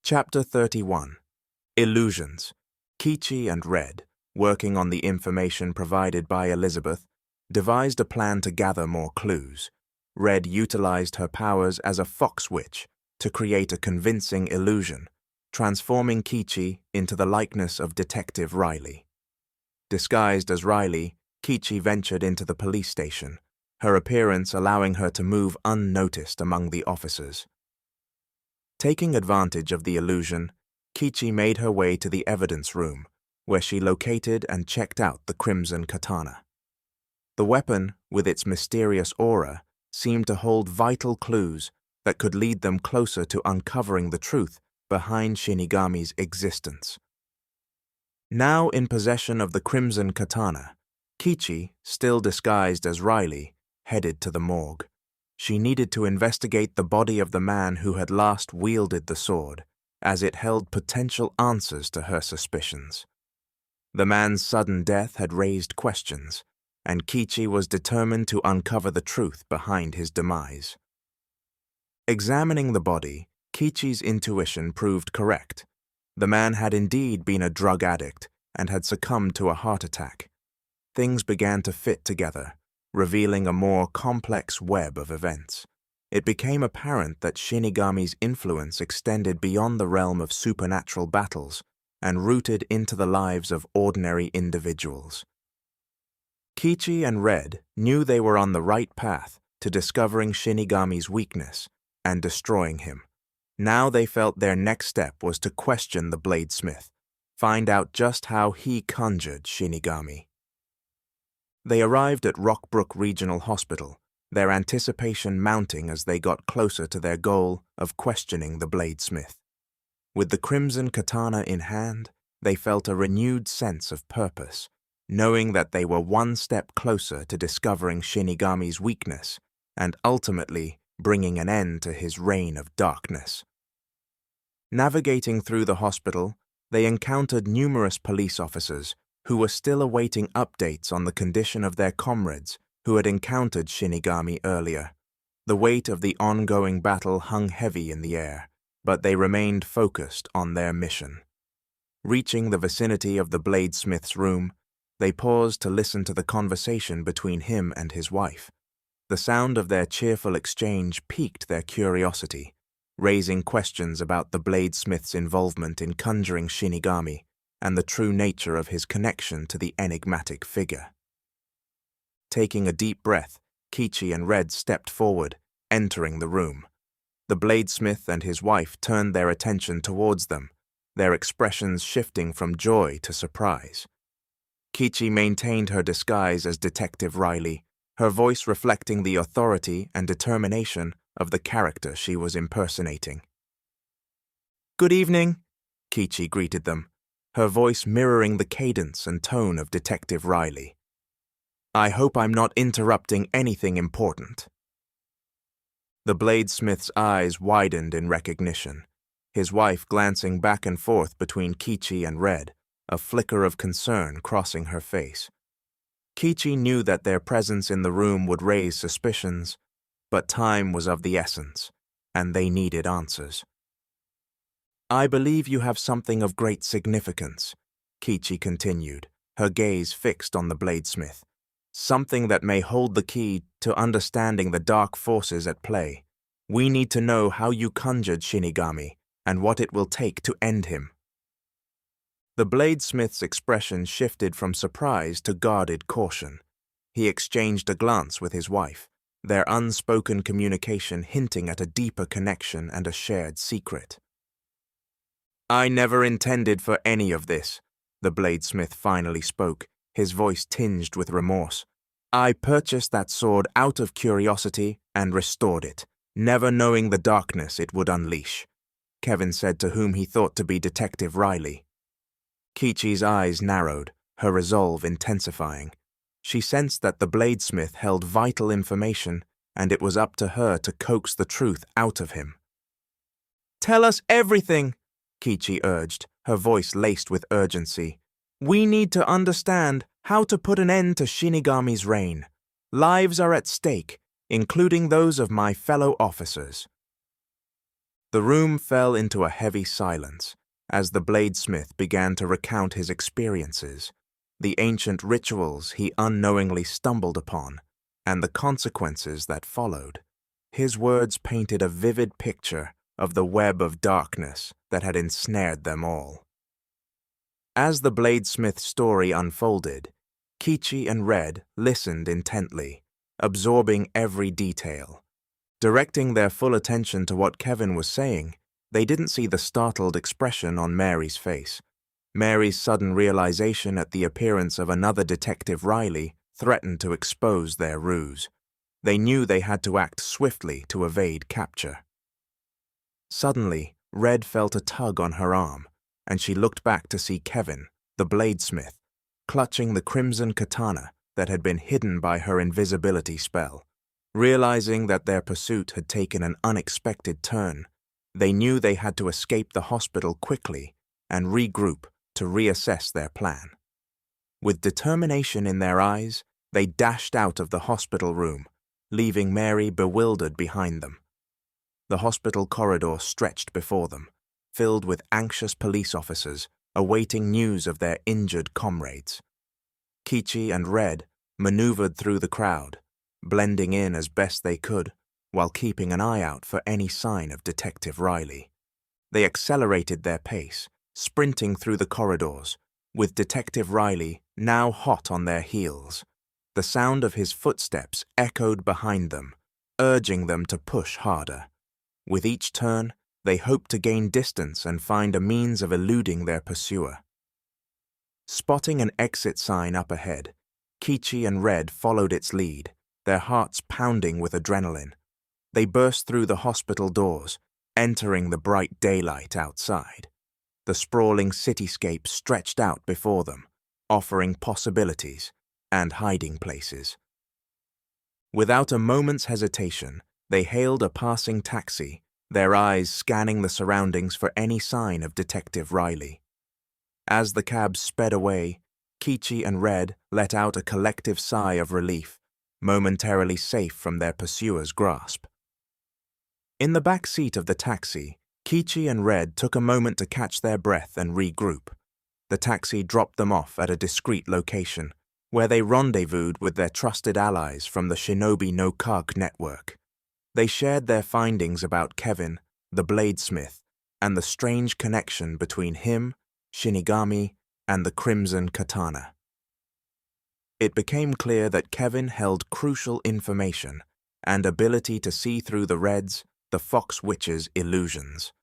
Chapter 31. Illusions. Kichi and Red, working on the information provided by Elizabeth, devised a plan to gather more clues. Red utilized her powers as a fox witch to create a convincing illusion, transforming Kichi into the likeness of Detective Riley. Disguised as Riley, Kichi ventured into the police station, her appearance allowing her to move unnoticed among the officers. Taking advantage of the illusion, Kichi made her way to the evidence room, where she located and checked out the crimson katana. The weapon, with its mysterious aura, seemed to hold vital clues that could lead them closer to uncovering the truth behind Shinigami's existence. Now in possession of the crimson katana, Kichi, still disguised as Riley, headed to the morgue. She needed to investigate the body of the man who had last wielded the sword, as it held potential answers to her suspicions. The man's sudden death had raised questions, and Kichi was determined to uncover the truth behind his demise. Examining the body, Kichi's intuition proved correct. The man had indeed been a drug addict and had succumbed to a heart attack. Things began to fit together, revealing a more complex web of events. It became apparent that Shinigami's influence extended beyond the realm of supernatural battles and rooted into the lives of ordinary individuals. Kichi and Red knew they were on the right path to discovering Shinigami's weakness and destroying him. Now they felt their next step was to question the blad-smith, find out just how he conjured Shinigami. They arrived at Rockbrook Regional Hospital, their anticipation mounting as they got closer to their goal of questioning the blad-smith. With the crimson katana in hand, they felt a renewed sense of purpose, knowing that they were one step closer to discovering Shinigami's weakness and ultimately bringing an end to his reign of darkness. Navigating through the hospital, they encountered numerous police officers who were still awaiting updates on the condition of their comrades who had encountered Shinigami earlier. The weight of the ongoing battle hung heavy in the air, but they remained focused on their mission. Reaching the vicinity of the blad-smith's room, they paused to listen to the conversation between him and his wife. The sound of their cheerful exchange piqued their curiosity, raising questions about the blad-smith's involvement in conjuring Shinigami and the true nature of his connection to the enigmatic figure. Taking a deep breath, Kichi and Red stepped forward, entering the room. The blad-smith and his wife turned their attention towards them, their expressions shifting from joy to surprise. Kichi maintained her disguise as Detective Riley, her voice reflecting the authority and determination of the character she was impersonating. "Good evening," Kichi greeted them, her voice mirroring the cadence and tone of Detective Riley. "I hope I'm not interrupting anything important." The blad-smith's eyes widened in recognition, his wife glancing back and forth between Kichi and Red, a flicker of concern crossing her face. Kichi knew that their presence in the room would raise suspicions, but time was of the essence, and they needed answers. "I believe you have something of great significance," Kichi continued, her gaze fixed on the blad-smith. "Something that may hold the key to understanding the dark forces at play. We need to know how you conjured Shinigami and what it will take to end him." The blad-smith's expression shifted from surprise to guarded caution. He exchanged a glance with his wife, their unspoken communication hinting at a deeper connection and a shared secret. "I never intended for any of this," the blad-smith finally spoke, his voice tinged with remorse. "I purchased that sword out of curiosity and restored it, never knowing the darkness it would unleash," Kevin said to whom he thought to be Detective Riley. Kichi's eyes narrowed, her resolve intensifying. She sensed that the blad-smith held vital information, and it was up to her to coax the truth out of him. "Tell us everything," Kichi urged, her voice laced with urgency. "We need to understand how to put an end to Shinigami's reign. Lives are at stake, including those of my fellow officers." The room fell into a heavy silence as the bladesmith began to recount his experiences, the ancient rituals he unknowingly stumbled upon, and the consequences that followed. His words painted a vivid picture of the web of darkness that had ensnared them all. As the bladesmith's story unfolded, Kichi and Red listened intently, absorbing every detail. Directing their full attention to what Kevin was saying, they didn't see the startled expression on Mary's face. Mary's sudden realization at the appearance of another Detective Riley threatened to expose their ruse. They knew they had to act swiftly to evade capture. Suddenly, Red felt a tug on her arm, and she looked back to see Kevin, the bladesmith, clutching the crimson katana that had been hidden by her invisibility spell. Realizing that their pursuit had taken an unexpected turn, they knew they had to escape the hospital quickly and regroup to reassess their plan. With determination in their eyes, they dashed out of the hospital room, leaving Mary bewildered behind them. The hospital corridor stretched before them, filled with anxious police officers awaiting news of their injured comrades. Kichi and Red maneuvered through the crowd, blending in as best they could, while keeping an eye out for any sign of Detective Riley. They accelerated their pace, sprinting through the corridors, with Detective Riley now hot on their heels. The sound of his footsteps echoed behind them, urging them to push harder. With each turn, they hoped to gain distance and find a means of eluding their pursuer. Spotting an exit sign up ahead, Kichi and Red followed its lead, their hearts pounding with adrenaline. They burst through the hospital doors, entering the bright daylight outside. The sprawling cityscape stretched out before them, offering possibilities and hiding places. Without a moment's hesitation, they hailed a passing taxi, their eyes scanning the surroundings for any sign of Detective Riley. As the cab sped away, Kichi and Red let out a collective sigh of relief, momentarily safe from their pursuer's grasp. In the back seat of the taxi, Kichi and Red took a moment to catch their breath and regroup. The taxi dropped them off at a discreet location, where they rendezvoused with their trusted allies from the Shinobi no Kage network. They shared their findings about Kevin, the bladesmith, and the strange connection between him, Shinigami, and the Crimson Katana. It became clear that Kevin held crucial information and ability to see through the Reds, the Fox Witch's illusions.